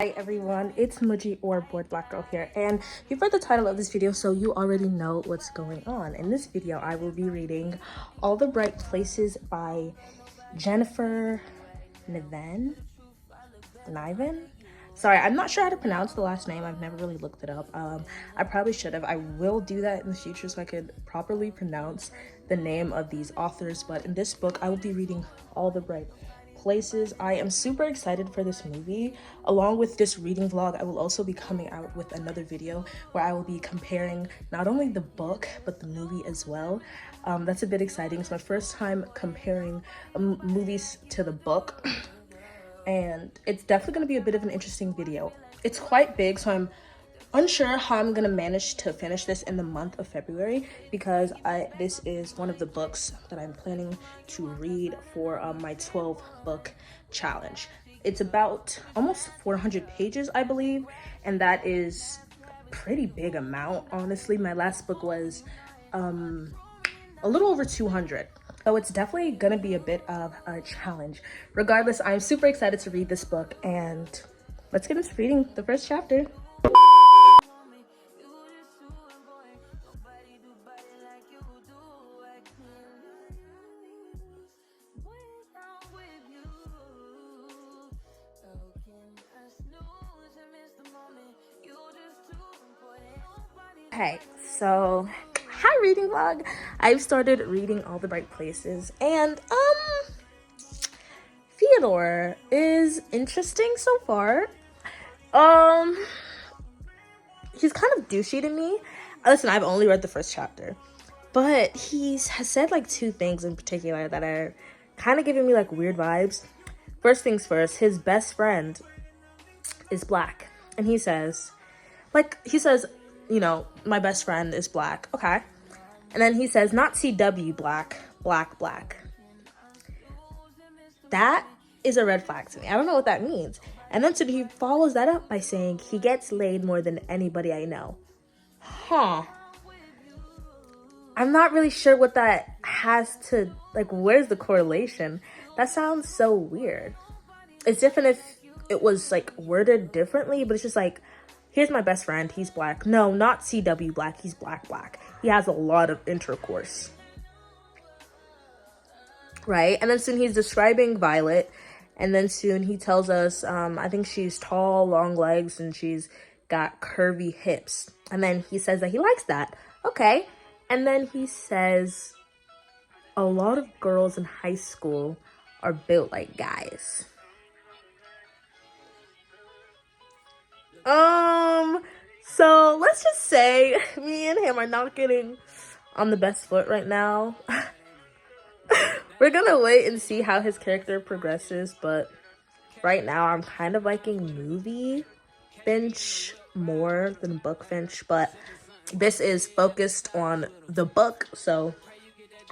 Hi everyone, it's Muji or Bored Black Girl here, and you've read the title of this video, so you already know what's going on. In this video, I will be reading All the Bright Places by Jenifer Niven? Sorry, I'm not sure how to pronounce the last name. I've never really looked it up. I probably should have. I will do that in the future so I could properly pronounce the name of these authors, but in this book, I will be reading All the Bright Places. I am super excited for this movie. Along with this reading vlog, I will also be coming out with another video where I will be comparing not only the book but the movie as well. That's a bit exciting. It's my first time comparing movies to the book, and it's definitely going to be a bit of an interesting video. It's quite big, so I'm unsure how I'm gonna manage to finish this in the month of February, because this is one of the books that I'm planning to read for my 12 book challenge. It's about almost 400 pages, I believe, and that is a pretty big amount, honestly. My last book was a little over 200. So it's definitely gonna be a bit of a challenge. Regardless, I'm super excited to read this book, and let's get into reading the first chapter. Okay, so hi reading vlog. I've started reading All the Bright Places, and Theodore is interesting so far. He's kind of douchey to me. Listen, I've only read the first chapter, but has said like two things in particular that are kind of giving me like weird vibes. First things first, his best friend is black, and he says, you know, my best friend is black, okay? And then he says, not CW black, black. That is a red flag to me. I don't know what that means. And then so he follows that up by saying he gets laid more than anybody I know. Huh. I'm not really sure what that has to, like, where's the correlation? That sounds so weird. It's different if it was, like, worded differently, but it's just like, here's my best friend, he's black. No, not CW black, he's black. He has a lot of intercourse. Right? And then soon he's describing Violet, and then soon he tells us, I think she's tall, long legs, and she's got curvy hips. And then he says that he likes that. Okay. And then he says a lot of girls in high school are built like guys. So let's just say me and him are not getting on the best foot right now. We're gonna wait and see how his character progresses, but right now I'm kind of liking movie Finch more than book Finch, but this is focused on the book, so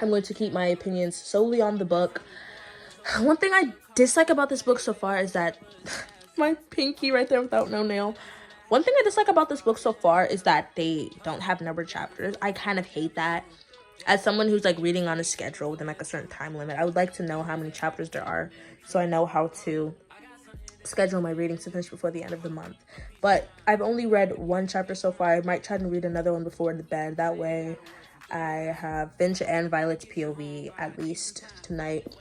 I'm going to keep my opinions solely on the book. One thing I dislike about this book so far is that my pinky right there without no nail. One thing I dislike about this book so far is that they don't have numbered chapters. I kind of hate that. As someone who's like reading on a schedule within like a certain time limit, I would like to know how many chapters there are so I know how to schedule my readings to finish before the end of the month. But I've only read one chapter so far. I might try to read another one before the bed. That way I have Finch and Violet's POV at least tonight.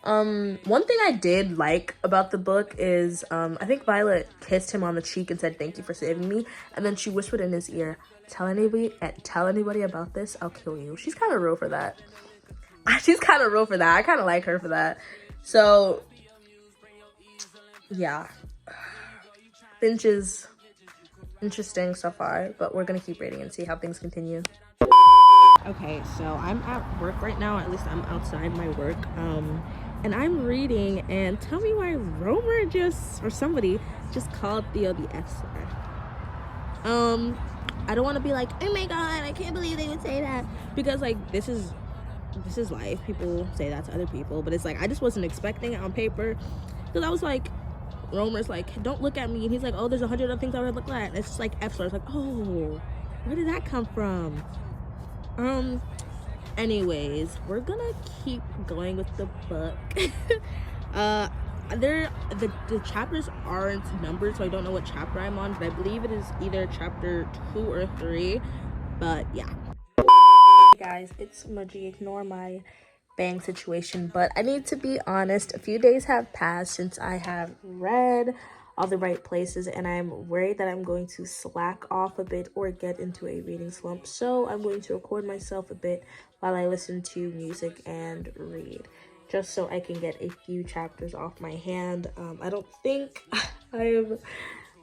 One thing I did like about the book is I think Violet kissed him on the cheek and said, "Thank you for saving me." And then she whispered in his ear, tell anybody about this, I'll kill you. She's kind of real for that. I kind of like her for that. So yeah, Finch is interesting so far, but we're gonna keep reading and see how things continue. Okay, so I'm at work right now. At least I'm outside my work, and I'm reading, and tell me why somebody just called Theo the F-slur. I don't want to be like, oh my god, I can't believe they would say that, because like this is life. People say that to other people, but it's like I just wasn't expecting it on paper, because I was like, Romer's like, don't look at me, and he's like, oh, there's 100 other things I would look at. And it's just like F-slur. It's like, oh, where did that come from? Anyways, we're gonna keep going with the book. uh the chapters aren't numbered, so I don't know what chapter I'm on, but I believe it is either chapter 2 or 3. But yeah. Hey guys, it's Maji. Ignore my bang situation, but I need to be honest. A few days have passed since I have read All the Right Places, and I'm worried that I'm going to slack off a bit or get into a reading slump. So I'm going to record myself a bit while I listen to music and read, just so I can get a few chapters off my hand. I don't think I've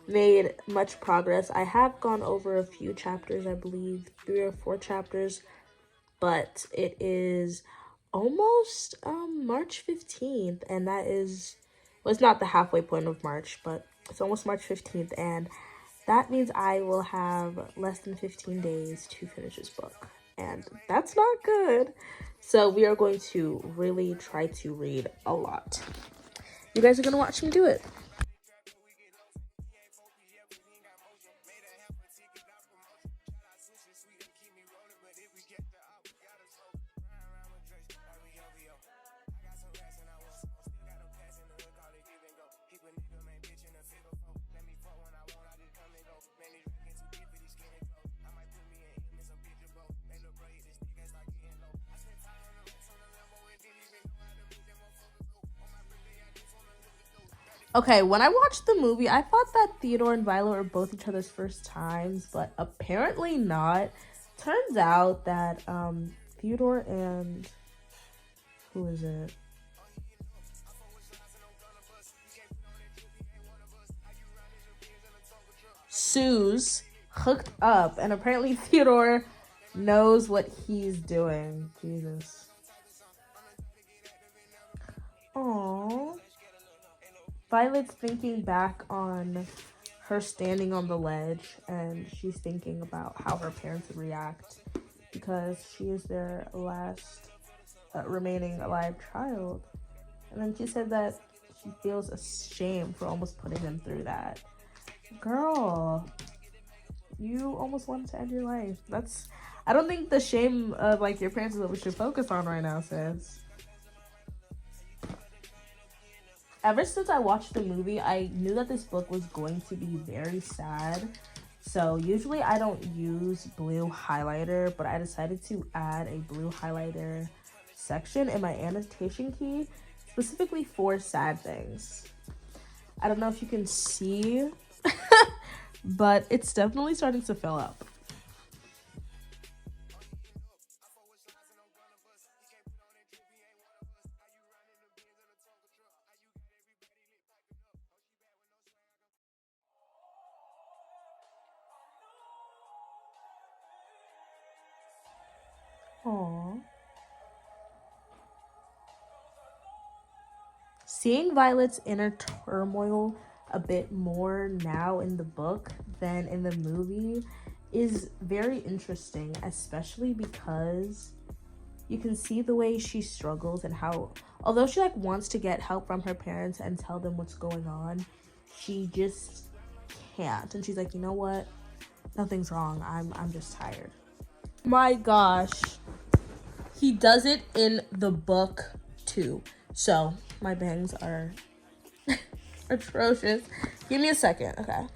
made much progress. I have gone over a few chapters, I believe 3 or 4 chapters, but it is almost March 15th, and that is, well, it's not the halfway point of March, but it's almost March 15th, and that means I will have less than 15 days to finish this book, and that's not good. So we are going to really try to read a lot. You guys are gonna watch me do it. Okay, when I watched the movie, I thought that Theodore and Violet were both each other's first times, but apparently not. Turns out that Theodore and who is it? Suze hooked up, and apparently Theodore knows what he's doing. Jesus. Aww. Violet's thinking back on her standing on the ledge, and she's thinking about how her parents would react because she is their last remaining alive child. And then she said that she feels ashamed for almost putting him through that. Girl, you almost wanted to end your life. I don't think the shame of like your parents is what we should focus on right now, sis. Ever since I watched the movie, I knew that this book was going to be very sad. So usually I don't use blue highlighter, but I decided to add a blue highlighter section in my annotation key, specifically for sad things. I don't know if you can see, but it's definitely starting to fill up. Aww. Seeing Violet's inner turmoil a bit more now in the book than in the movie is very interesting, especially because you can see the way she struggles and how, although she like wants to get help from her parents and tell them what's going on, she just can't. And she's like, you know what? Nothing's wrong. I'm just tired. My gosh. He does it in the book too. So my bangs are atrocious. Give me a second, okay?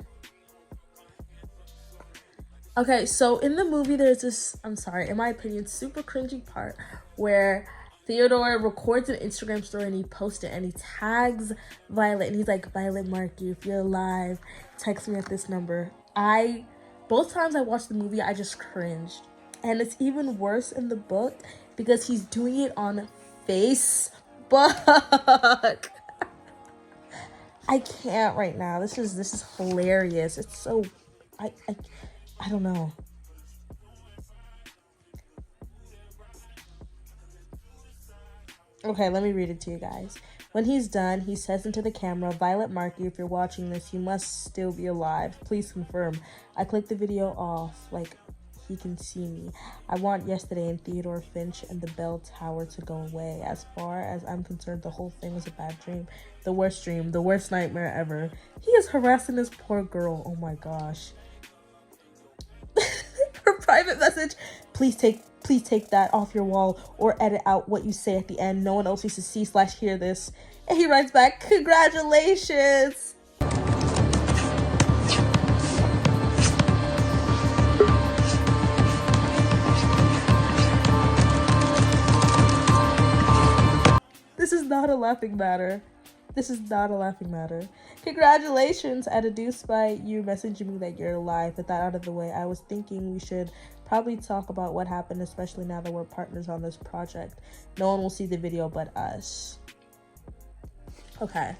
Okay, so in the movie, there's this, I'm sorry, in my opinion, super cringy part where Theodore records an Instagram story and he posts it and he tags Violet and he's like, Violet Markey, if you're alive, text me at this number. Both times I watched the movie, I just cringed. And it's even worse in the book because he's doing it on Facebook. I can't right now. This is hilarious. It's so, I don't know. Okay, let me read it to you guys. When he's done, he says into the camera, Violet Markey, if you're watching this, you must still be alive. Please confirm. I clicked the video off, like he can see me. I want yesterday and Theodore, Finch, and the bell tower to go away. As far as I'm concerned, the whole thing was a bad dream. The worst dream, the worst nightmare ever. He is harassing this poor girl. Oh my gosh. Her private message. Please take that off your wall or edit out what you say at the end. No one else needs to see/hear this. And he writes back, congratulations. This is not a laughing matter. This is not a laughing matter. Congratulations, I deduced by you messaging me that you're alive. With that out of the way, I was thinking we should probably talk about what happened, especially now that we're partners on this project. No one will see the video but us. Okay.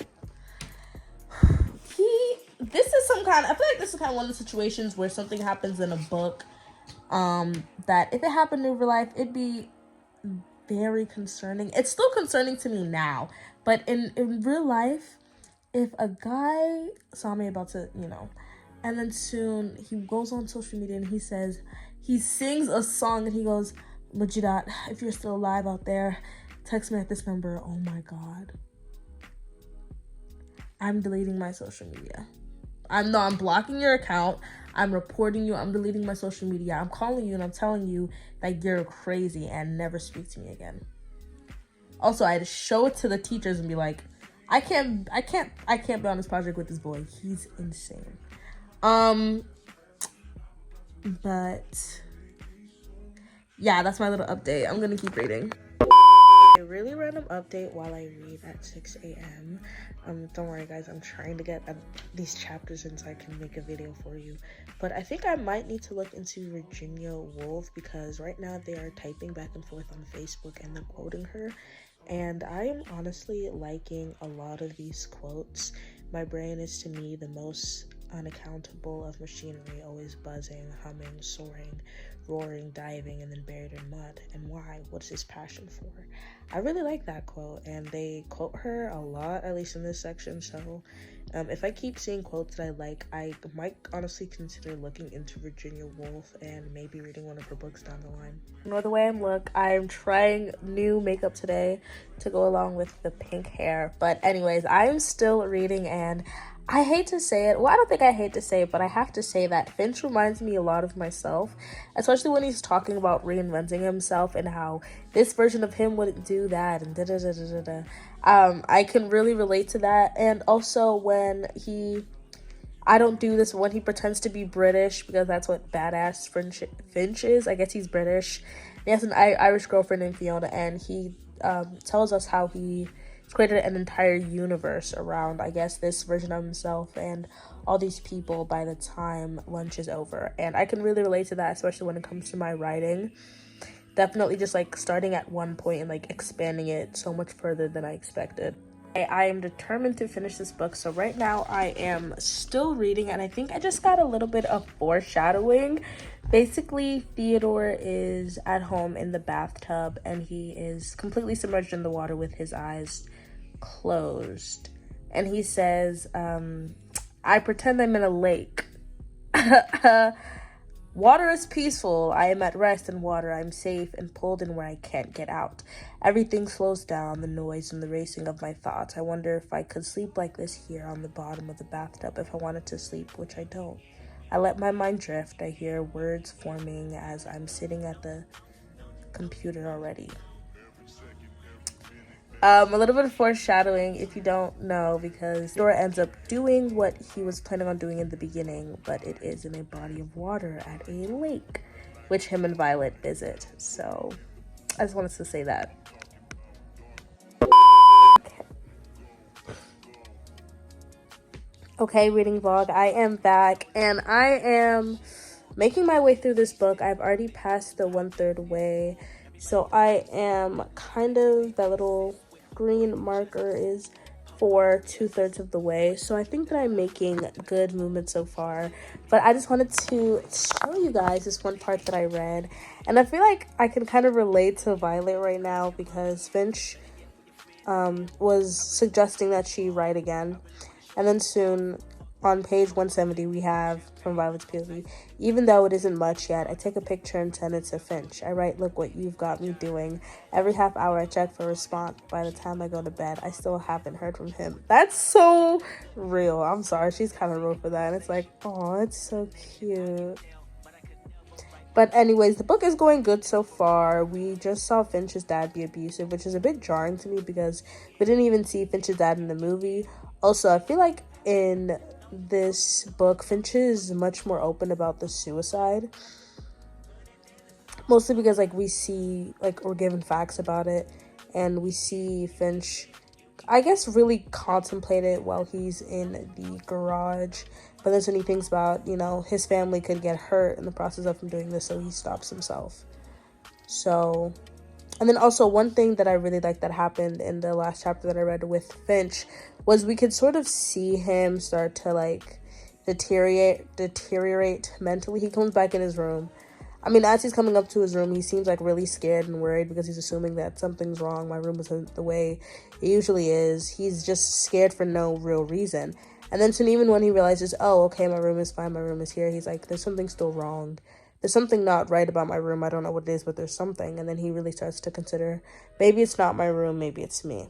This is some kind of, I feel like this is kind of one of the situations where something happens in a book that if it happened in real life, it'd be very concerning. It's still concerning to me now, but in real life, if a guy saw me about to, and then soon he goes on social media and he sings a song and he goes, Majidat, if you're still alive out there, text me at this number. Oh my God. I'm deleting my social media. I'm blocking your account. I'm reporting you. I'm deleting my social media. I'm calling you and I'm telling you that you're crazy and never speak to me again. Also, I had to show it to the teachers and be like, I can't be on this project with this boy. He's insane. But yeah, that's my little update. I'm gonna keep reading. A really random update while I read at 6 a.m. Don't worry guys, I'm trying to get these chapters in so I can make a video for you. But I think I might need to look into Virginia Woolf because right now they are typing back and forth on Facebook and they're quoting her. And I am honestly liking a lot of these quotes. My brain is to me the most unaccountable of machinery, always buzzing, humming, soaring, roaring, diving, and then buried in mud. And why? What's his passion for? I really like that quote, and they quote her a lot, at least in this section. So if I keep seeing quotes that I like, I might honestly consider looking into Virginia Woolf and maybe reading one of her books down the line. Ignore the way I'm trying new makeup today to go along with the pink hair. But anyways, I'm still reading, and I hate to say it. Well, I don't think I hate to say it, but I have to say that Finch reminds me a lot of myself, especially when he's talking about reinventing himself and how this version of him wouldn't do that and da-da-da-da-da-da. I can really relate to that. And also when I don't do this when he pretends to be British, because that's what badass Finch is. I guess he's British. He has an Irish girlfriend named Fiona, and he tells us how he created an entire universe around, I guess, this version of himself and all these people by the time lunch is over. And I can really relate to that, especially when it comes to my writing. Definitely just like starting at one point and like expanding it so much further than I expected. I am determined to finish this book. So right now I am still reading, and I think I just got a little bit of foreshadowing. Basically, Theodore is at home in the bathtub and he is completely submerged in the water with his eyes closed. And he says, I pretend I'm in a lake. Water is peaceful. I am at rest in water. I'm safe and pulled in where I can't get out. Everything slows down, the noise and the racing of my thoughts. I wonder if I could sleep like this here on the bottom of the bathtub if I wanted to sleep, which I don't. I let my mind drift. I hear words forming as I'm sitting at the computer already. A little bit of foreshadowing, if you don't know, because Theodore ends up doing what he was planning on doing in the beginning, but it is in a body of water at a lake, which him and Violet visit. So I just wanted to say that. Okay, reading vlog, I am back, and I am making my way through this book. I've already passed the 1/3 way, so I am kind of, that little green marker is for 2/3 of the way. So I think that I'm making good movement so far, but I just wanted to show you guys this one part that I read, and I feel like I can kind of relate to Violet right now because Finch was suggesting that she write again. And then soon, on page 170, we have from Violet's POV. Even though it isn't much yet, I take a picture and send it to Finch. I write, look what you've got me doing. Every half hour I check for a response. By the time I go to bed, I still haven't heard from him. That's so real. I'm sorry, she's kind of real for that. And it's like, oh, it's so cute. But anyways, the book is going good so far. We just saw Finch's dad be abusive, which is a bit jarring to me because we didn't even see Finch's dad in the movie. Also, I feel like in this book, Finch is much more open about the suicide. Mostly because, like, we see, like, we're given facts about it. And we see Finch, I guess, really contemplate it while he's in the garage. But that's when he thinks about, you know, his family could get hurt in the process of him doing this, so he stops himself. So, and then also one thing that I really liked that happened in the last chapter that I read with Finch was we could sort of see him start to, like, deteriorate mentally. He comes back in his room. I mean, as he's coming up to his room, he seems, like, really scared and worried because he's assuming that something's wrong. My room isn't the way it usually is. He's just scared for no real reason. And then soon, even when he realizes, oh, okay, my room is fine, my room is here, he's like, there's something still wrong. There's something not right about my room. I don't know what it is, but there's something. And then he really starts to consider, maybe it's not my room, maybe it's me.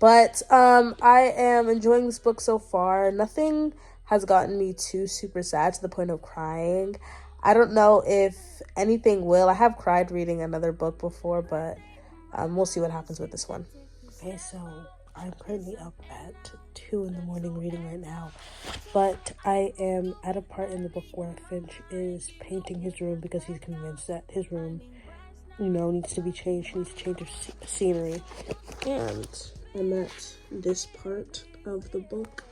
But I am enjoying this book so far. Nothing has gotten me too super sad to the point of crying. I don't know if anything will. I have cried reading another book before, but we'll see what happens with this one. Okay, so I'm currently up at 2 in the morning reading right now, but I am at a part in the book where Finch is painting his room because he's convinced that his room, you know, needs to be changed. He needs to change the scenery. And I'm at this part of the book.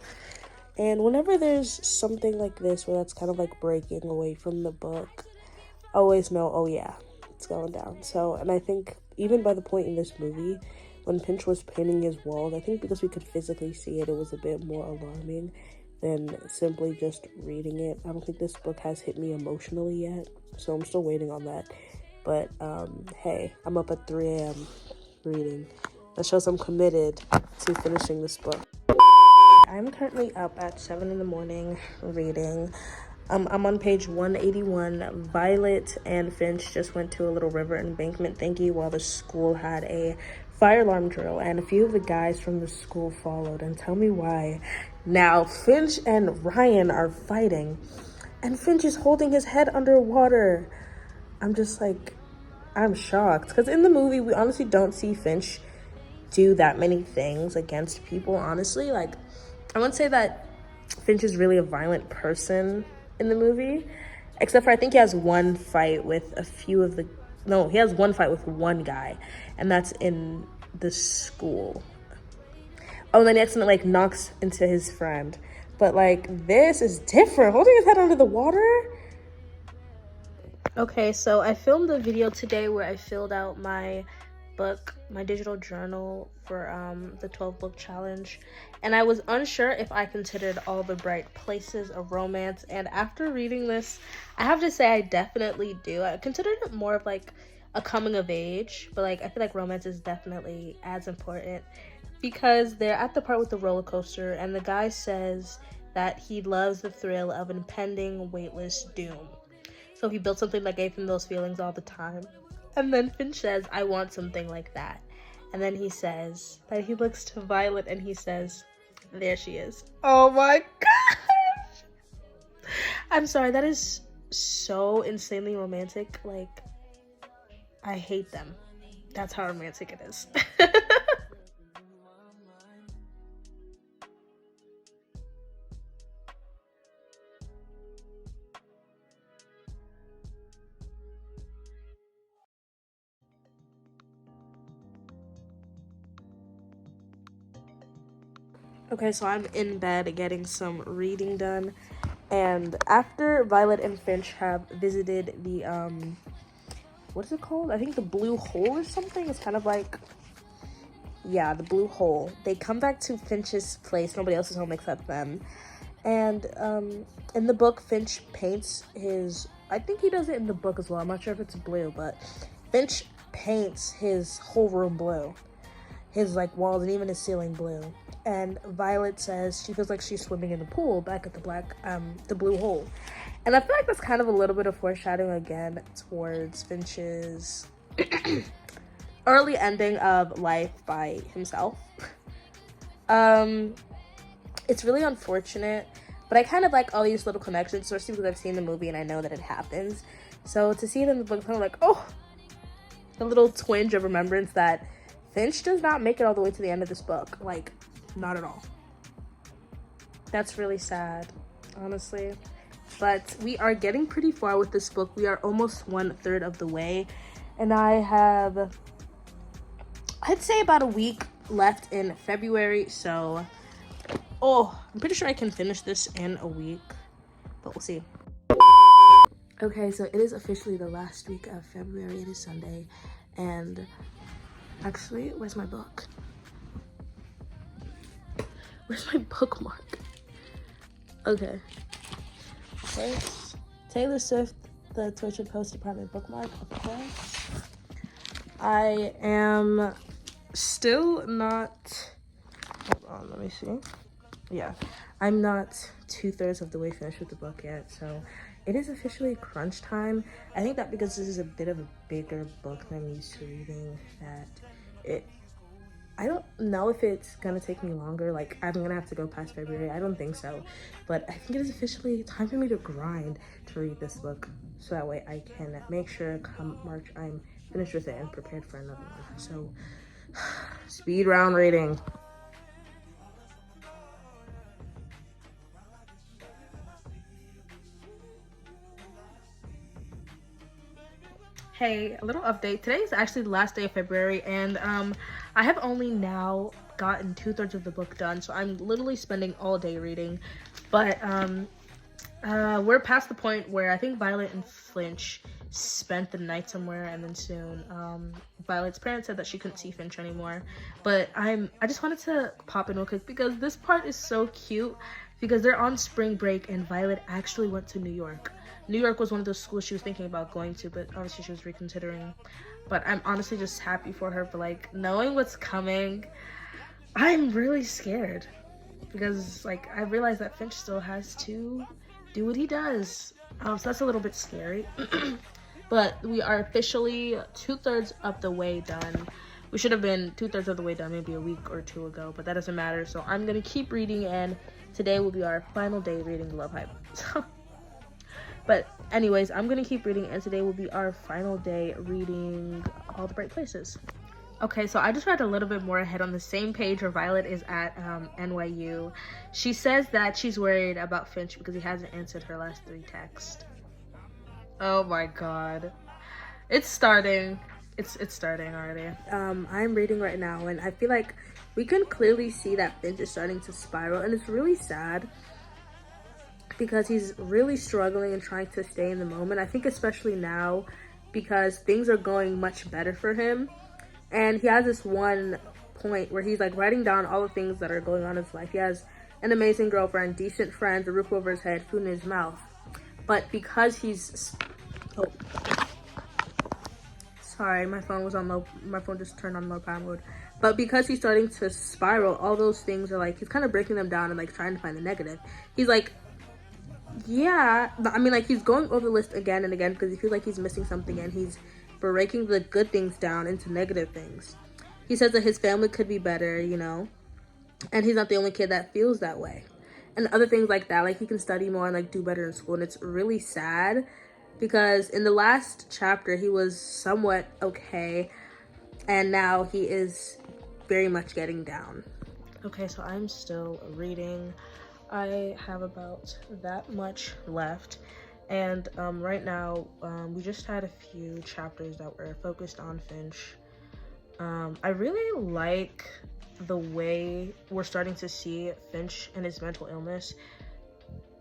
And whenever there's something like this where that's kind of like breaking away from the book, I always know, oh yeah, it's going down. So, and I think even by the point in this movie, when Finch was painting his walls, I think because we could physically see it, it was a bit more alarming than simply just reading it. I don't think this book has hit me emotionally yet, so I'm still waiting on that. But, hey, I'm up at 3 a.m. reading. That shows I'm committed to finishing this book. I'm currently up at 7 in the morning reading. I'm on page 181. Violet and Finch just went to a little river embankment thingy while the school had a fire alarm drill, and a few of the guys from the school followed. And tell me why. Now, Finch and Ryan are fighting, and Finch is holding his head underwater. I'm just like, I'm shocked. Because in the movie, we honestly don't see Finch do that many things against people, honestly. Like, I wouldn't say that Finch is really a violent person in the movie, except for I think he has one fight with a few of the, no, he has one fight with one guy, and that's in the school. Oh, and then he accidentally, like, knocks into his friend. But, like, this is different. Holding his head under the water? Okay, so I filmed a video today where I filled out my book, my digital journal for the 12 book challenge, and I was unsure if I considered Allthebrightplaces a romance, and after reading this, I have to say I definitely do. I considered it more of like a coming of age, but like I feel like romance is definitely as important because they're at the part with the roller coaster, and the guy says that he loves the thrill of impending weightless doom. So he built something that gave him those feelings all the time. And then Finch says, I want something like that. And then he says that he looks to Violet and he says, there she is. Oh my gosh! I'm sorry, that is so insanely romantic. Like, I hate them. That's how romantic it is. Okay, so I'm in bed getting some reading done, and after Violet and Finch have visited the, what is it called? I think the blue hole or something. It's kind of like, yeah, the blue hole. They come back to Finch's place. Nobody else is home except them. And in the book, Finch paints his, I think he does it in the book as well. I'm not sure if it's blue, but Finch paints his whole room blue. His, like, walls and even his ceiling blue. And Violet says she feels like she's swimming in the pool back at the blue hole. And I feel like that's kind of a little bit of foreshadowing again towards Finch's early ending of life by himself. It's really unfortunate, but I kind of like all these little connections, especially because I've seen the movie and I know that it happens. So to see it in the book, I'm kind of like, oh, a little twinge of remembrance that Finch does not make it all the way to the end of this book. Like, not at all. That's really sad, honestly. But we are getting pretty far with this book. We are almost 1/3 of the way. And I have, I'd say, about a week left in February. So, I'm pretty sure I can finish this in a week. But we'll see. Okay, so it is officially the last week of February. It is Sunday. And actually, where's my book? Where's my bookmark? Okay. First, Taylor Swift, the Tortured Post Department bookmark, of course. I am still not, hold on, let me see. Yeah, I'm not 2/3 of the way finished with the book yet, so it is officially crunch time. I think that because this is a bit of a bigger book than I'm used to reading, that I don't know if it's gonna take me longer. Like, I'm gonna have to go past February. I don't think so. But I think it is officially time for me to grind to read this book. So that way I can make sure come March I'm finished with it and prepared for another one. So, speed round reading. Hey, a little update. Today is actually the last day of February, and I have only now gotten 2/3 of the book done, so I'm literally spending all day reading. But we're past the point where I think Violet and Finch spent the night somewhere, and then soon Violet's parents said that she couldn't see Finch anymore. But I just wanted to pop in real quick because this part is so cute, because they're on spring break and Violet actually went to New York. New York was one of those schools she was thinking about going to, but obviously she was reconsidering. But I'm honestly just happy for her. But like, knowing what's coming, I'm really scared, because like I realized that Finch still has to do what he does. So that's a little bit scary. But we are officially 2/3 of the way done. We should have been 2/3 of the way done maybe a week or two ago, but that doesn't matter. So I'm gonna keep reading, and today will be our final day reading Love Hype. But anyways, I'm gonna keep reading, and today will be our final day reading All the Bright Places. Okay, so I just read a little bit more ahead on the same page where Violet is at NYU. She says that she's worried about Finch because he hasn't answered her last 3 texts. Oh my god. It's starting. It's starting already. I'm reading right now, and I feel like we can clearly see that Finch is starting to spiral, and it's really sad because he's really struggling and trying to stay in the moment. I think especially now because things are going much better for him. And he has this one point where he's like writing down all the things that are going on in his life. He has an amazing girlfriend, decent friends, a roof over his head, food in his mouth. But because he's, sorry, my phone just turned on low power mode. But because he's starting to spiral, all those things are like, he's kind of breaking them down and like trying to find the negative. He's like, yeah, I mean, like, he's going over the list again and again because he feels like he's missing something, and he's breaking the good things down into negative things. He says that his family could be better, you know, and he's not the only kid that feels that way. And other things like that, like he can study more and like do better in school. And it's really sad because in the last chapter he was somewhat okay, and now he is very much getting down. Okay, so I'm still reading. I have about that much left. And right now, we just had a few chapters that were focused on Finch. I really like the way we're starting to see Finch and his mental illness,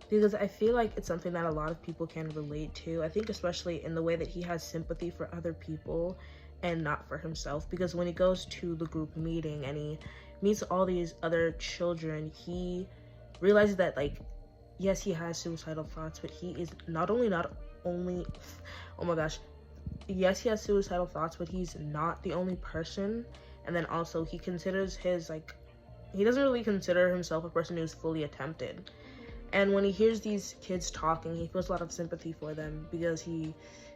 because I feel like it's something that a lot of people can relate to. I think especially in the way that he has sympathy for other people and not for himself, because when he goes to the group meeting and he meets all these other children, he realizes that, like, yes, he has suicidal thoughts, but he is not only, oh my gosh, yes, he has suicidal thoughts, but he's not the only person. And then also he considers he doesn't really consider himself a person who's fully attempted. And when he hears these kids talking, he feels a lot of sympathy for them, because he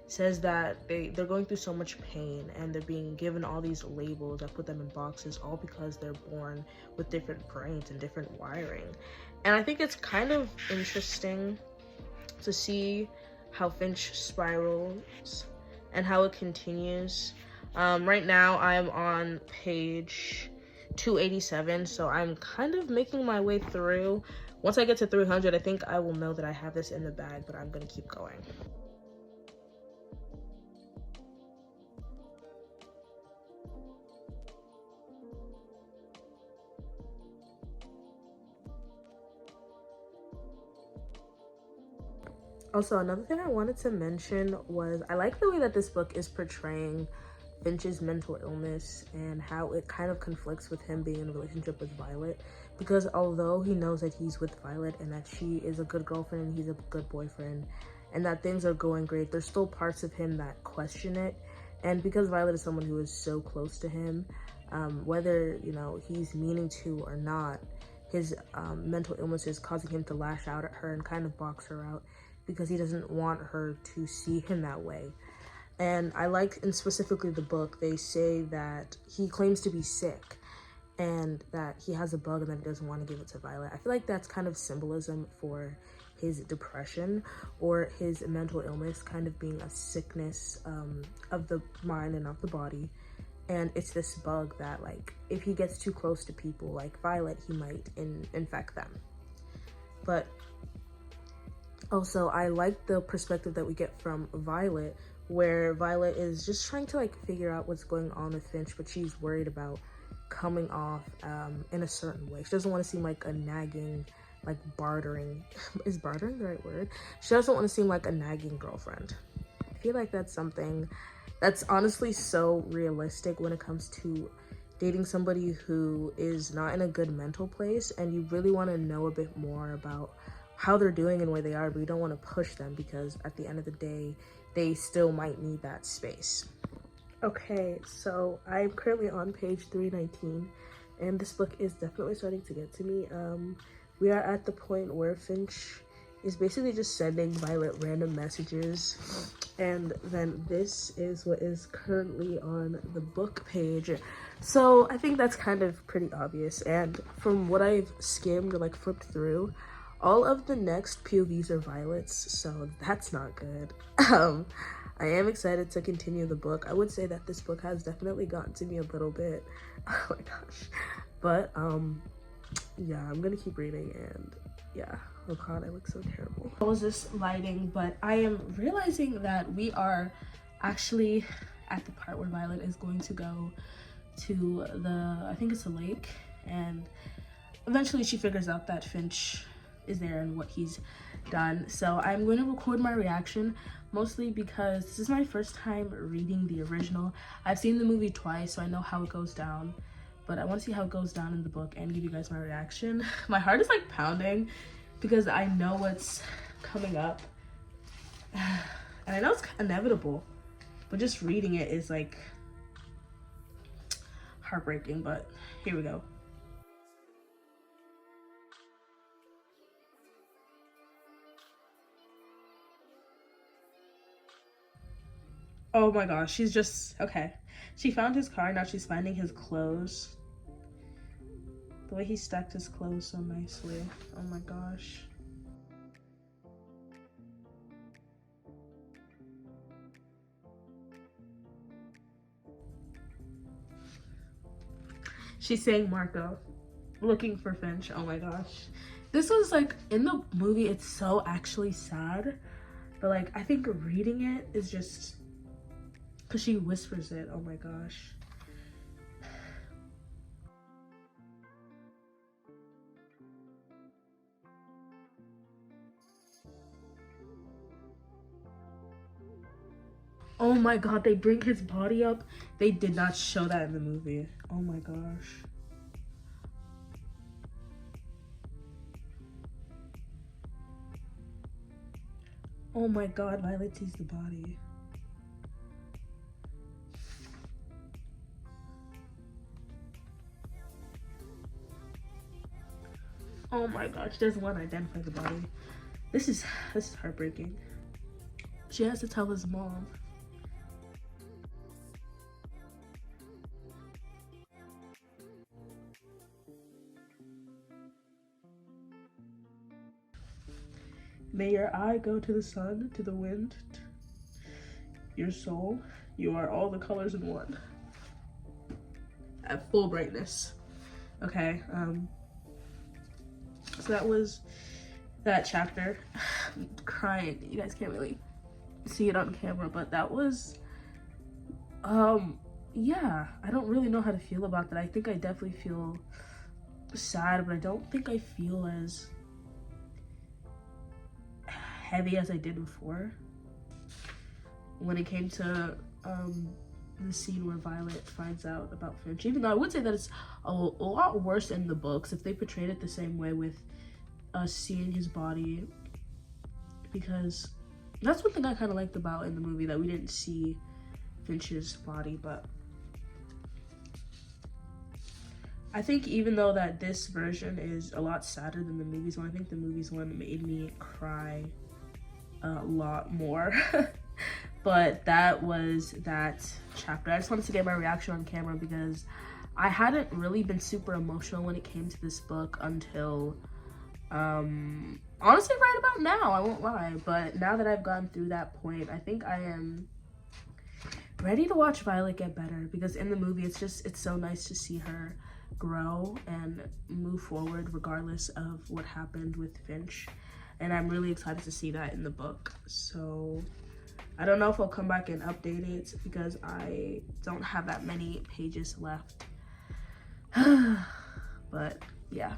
says that they're going through so much pain and they're being given all these labels that put them in boxes, all because they're born with different brains and different wiring. And I think it's kind of interesting to see how Finch spirals and how it continues. Right now I'm on page 287, so I'm kind of making my way through. Once I get to 300, I think I will know that I have this in the bag, but I'm gonna keep going. Also, another thing I wanted to mention was I like the way that this book is portraying Finch's mental illness and how it kind of conflicts with him being in a relationship with Violet, because although he knows that he's with Violet and that she is a good girlfriend and he's a good boyfriend and that things are going great, there's still parts of him that question it. And because Violet is someone who is so close to him, whether, you know, he's meaning to or not, his mental illness is causing him to lash out at her and kind of box her out because he doesn't want her to see him that way. And I like, in specifically the book, they say that he claims to be sick and that he has a bug and that he doesn't want to give it to Violet. I feel like that's kind of symbolism for his depression or his mental illness kind of being a sickness of the mind and of the body. And it's this bug that, like, if he gets too close to people like Violet, he might infect them. But also, I like the perspective that we get from Violet, where Violet is just trying to, like, figure out what's going on with Finch, but she's worried about coming off in a certain way. She doesn't want to seem like a nagging, like, bartering. Is bartering the right word? She doesn't want to seem like a nagging girlfriend. I feel like that's something that's honestly so realistic when it comes to dating somebody who is not in a good mental place and you really want to know a bit more about how they're doing and where they are, but you don't want to push them because at the end of the day, they still might need that space. Okay, so I'm currently on page 319 and this book is definitely starting to get to me. We are at the point where Finch is basically just sending Violet random messages, and then this is what is currently on the book page. So I think that's kind of pretty obvious, and from what I've skimmed or like flipped through, all of the next POVs are Violet's, so that's not good. I am excited to continue the book. I would say that this book has definitely gotten to me a little bit. Oh my gosh. But yeah, I'm gonna keep reading, and yeah. Oh god, I look so terrible. How was this lighting? But I am realizing that we are actually at the part where Violet is going to go to the, I think it's a lake, and eventually she figures out that Finch is there and what he's done. So I'm going to record my reaction, mostly because this is my first time reading the original. I've seen the movie twice, so I know how it goes down, but I want to see how it goes down in the book and give you guys my reaction. My heart is like pounding because I know what's coming up and I know it's inevitable, but just reading it is like heartbreaking. But here we go. Oh my gosh, she's just, okay. She found his car, now she's finding his clothes. The way he stacked his clothes so nicely. Oh my gosh. She's saying Marco, looking for Finch. Oh my gosh. This was like, in the movie, it's so actually sad. But like, I think reading it is just, because she whispers it. Oh my gosh. Oh my god, they bring his body up. They did not show that in the movie. Oh my gosh. Oh my god, Violet sees the body. Oh my gosh, she doesn't want to identify the body. This is heartbreaking. She has to tell his mom. May your eye go to the sun, to the wind, your soul. You are all the colors in one. At full brightness. Okay, so that was that chapter. I'm crying. You guys can't really see it on camera, but that was, yeah, I don't really know how to feel about that. I think I definitely feel sad, but I don't think I feel as heavy as I did before when it came to the scene where Violet finds out about Finch. Even though I would say that it's a lot worse in the books if they portrayed it the same way with us seeing his body, because that's one thing I kind of liked about in the movie, that we didn't see Finch's body. But I think even though that this version is a lot sadder than the movies one, I think the movies one made me cry a lot more. But that was that chapter. I just wanted to get my reaction on camera because I hadn't really been super emotional when it came to this book until honestly right about now, I won't lie. But now that I've gone through that point, I think I am ready to watch Violet get better, because in the movie it's so nice to see her grow and move forward regardless of what happened with Finch, and I'm really excited to see that in the book. So I don't know if I'll come back and update it because I don't have that many pages left. But yeah.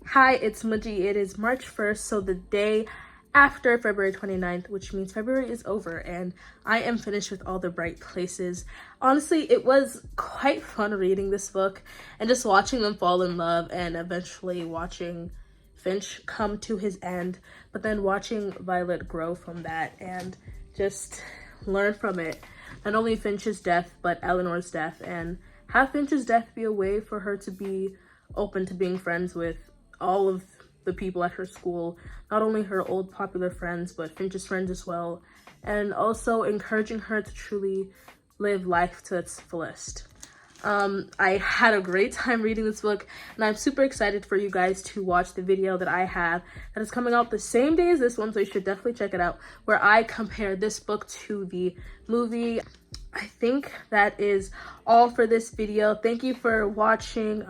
Hi, it's Maji. It is March 1st, so the day after February 29th, which means February is over and I am finished with All the Bright Places. Honestly, it was quite fun reading this book and just watching them fall in love and eventually watching Finch come to his end, but then watching Violet grow from that and just learn from it. Not only Finch's death, but Eleanor's death, and have Finch's death be a way for her to be open to being friends with all of the people at her school, not only her old popular friends, but Finch's friends as well, and also encouraging her to truly live life to its fullest. I had a great time reading this book, and I'm super excited for you guys to watch the video that I have that is coming out the same day as this one, so you should definitely check it out, where I compare this book to the movie. I think that is all for this video. Thank you for watching.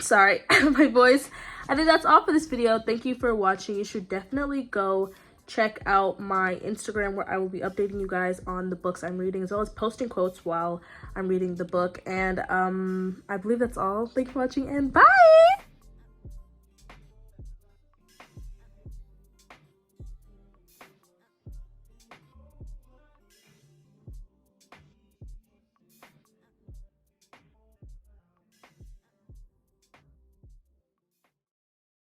Sorry, my voice. I think that's all for this video. Thank you for watching. You should definitely go check out my Instagram, where I will be updating you guys on the books I'm reading, as well as posting quotes while I'm reading the book. And I believe that's all. Thank you for watching, and bye!